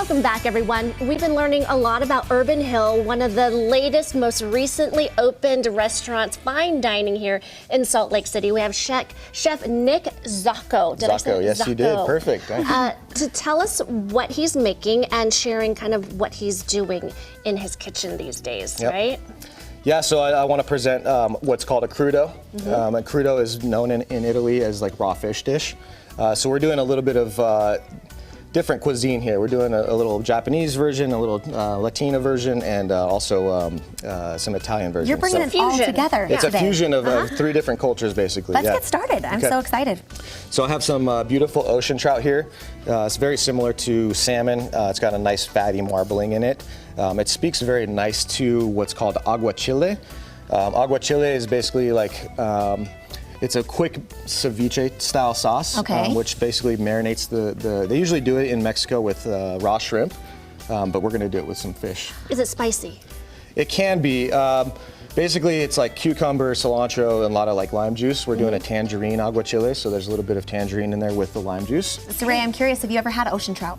Welcome back, everyone. We've been learning a lot about Urban Hill, one of the latest, most recently opened restaurants, fine dining here in Salt Lake City. We have Chef Nick Zocco. Zocco, yes, you did. Perfect. To tell us what he's making and sharing kind of what he's doing in his kitchen these days, right? Yeah, so I want to present what's called a crudo. A crudo is known in Italy as like raw fish dish. So we're doing a little bit of different cuisine here. We're doing a little Japanese version, a little Latina version, and also some Italian versions. You're bringing it all together. It's a fusion of 3 different cultures, basically. Let's get started. I'm so excited. So I have some beautiful ocean trout here. It's very similar to salmon. It's got a nice fatty marbling in it. It speaks very nice to what's called aguachile. Aguachile is basically like it's a quick ceviche style sauce, which basically marinates they usually do it in Mexico with raw shrimp, but we're gonna do it with some fish. Is it spicy? It can be. Basically, it's like cucumber, cilantro, and a lot of like lime juice. We're doing a tangerine aguachile, so there's a little bit of tangerine in there with the lime juice. Saray, I'm curious, have you ever had ocean trout?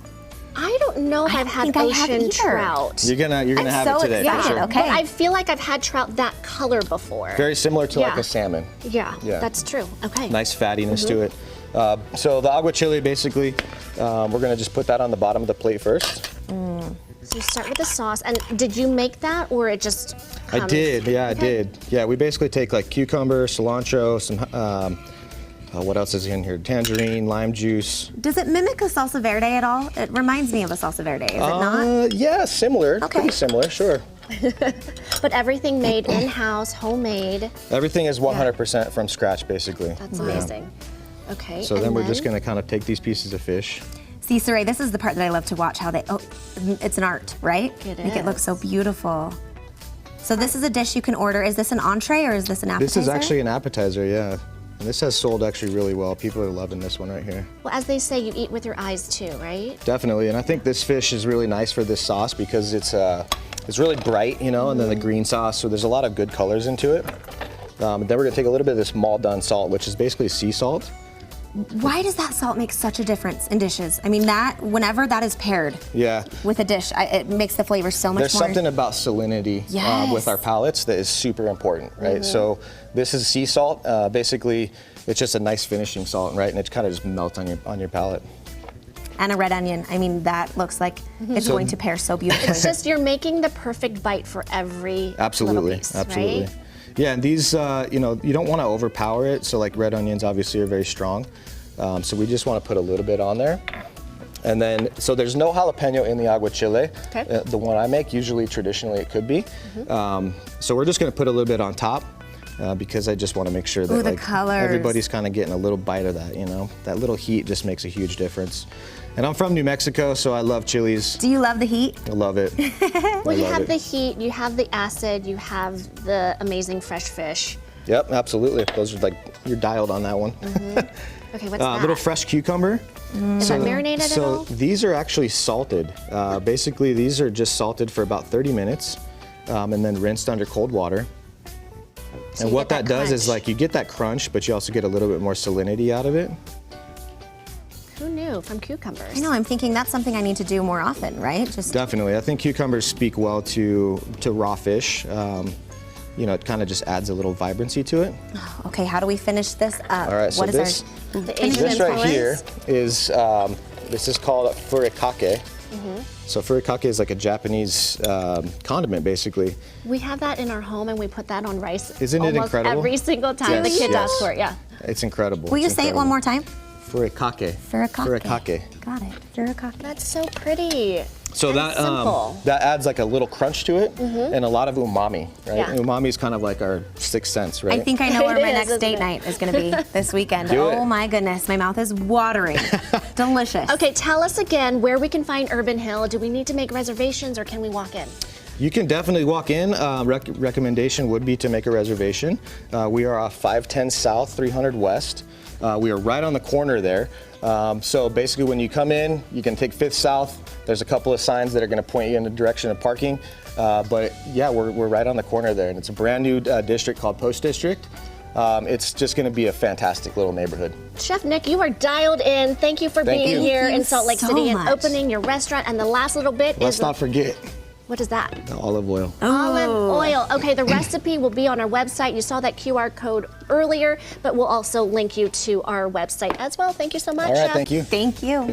I don't know if I've had ocean trout. You're gonna have it today. Yeah, for sure. But I feel like I've had trout that color before. Very similar to like a salmon. Yeah, that's true. Okay. Nice fattiness to it. So the aguachile, basically, we're gonna just put that on the bottom of the plate first. So you start with the sauce, and did you make that, or it just comes? I did, yeah, I did. Yeah, we basically take like cucumber, cilantro, some, what else is in here? Tangerine, lime juice. Does it mimic a salsa verde at all? It reminds me of a salsa verde, is it not? Yeah, similar, pretty similar, sure. But everything made in-house, homemade. Everything is 100% from scratch, basically. That's amazing. Okay. So then we're just gonna kind of take these pieces of fish. See, Saray, this is the part that I love to watch, how they, it's an art, right? It Make it look so beautiful. So this is a dish you can order. Is this an entree or is this an appetizer? This is actually an appetizer, yeah. And this has sold actually really well. People are loving this one right here. Well, as they say, you eat with your eyes too, right? Definitely, and I think this fish is really nice for this sauce because it's really bright, you know, and then the green sauce, so there's a lot of good colors into it. Then we're gonna take a little bit of this Maldon salt, which is basically sea salt. Why does that salt make such a difference in dishes? I mean, whenever that is paired with a dish, it makes the flavor so much more. There's something about salinity with our palates that is super important, right? So this is sea salt. Basically, it's just a nice finishing salt, right? And it kind of just melts on your palate. And a red onion. I mean, that looks like it's going to pair so beautifully. It's just you're making the perfect bite for every little piece, absolutely. Right? Yeah, and these, you know, you don't want to overpower it. So like red onions obviously are very strong. So we just want to put a little bit on there. And then, so there's no jalapeno in the aguachile. The one I make, usually traditionally it could be. So we're just going to put a little bit on top because I just want to make sure that like, everybody's kind of getting a little bite of that, you know. That little heat just makes a huge difference. And I'm from New Mexico, so I love chilies. Do you love the heat? I love it. Well, you have the heat, you have the acid, you have the amazing fresh fish. Yep, absolutely. Those are like, you're dialed on that one. Okay, what's that? A little fresh cucumber. Is that marinated at all? So these are actually salted. Basically, these are just salted for about 30 minutes and then rinsed under cold water. So and what that does is like you get that crunch, but you also get a little bit more salinity out of it. Who knew from cucumbers? I know, I'm thinking that's something I need to do more often, right? Definitely. I think cucumbers speak well to raw fish. You know, it kind of just adds a little vibrancy to it. Okay, how do we finish this up? All right, so this right here is, this is called furikake. So furikake is like a Japanese condiment, basically. We have that in our home, and we put that on rice. Isn't it incredible? Every single time the kids ask for it, It's incredible. Will you say it one more time? Furikake. Furikake. Got it. Furikake. That's so pretty. So that adds like a little crunch to it and a lot of umami, right? Yeah. Umami is kind of like our sixth sense, right? I think I know where my next date night is going to be this weekend. Oh my goodness, my mouth is watering. Delicious. Okay, tell us again where we can find Urban Hill. Do we need to make reservations or can we walk in? You can definitely walk in. Recommendation would be to make a reservation. We are off 510 South, 300 West. We are right on the corner there. So basically when you come in, you can take 5th South. There's a couple of signs that are going to point you in the direction of parking. But yeah, we're right on the corner there. And it's a brand new district called Post District. It's just going to be a fantastic little neighborhood. Chef Nick, you are dialed in. Thank you for being here in Salt Lake City and opening your restaurant. And the last little bit is... Let's not forget. What is that? The olive oil. Olive oil. Okay, the recipe will be on our website. You saw that QR code earlier, but we'll also link you to our website as well. Thank you so much, All right, Chef. thank you. Thank you.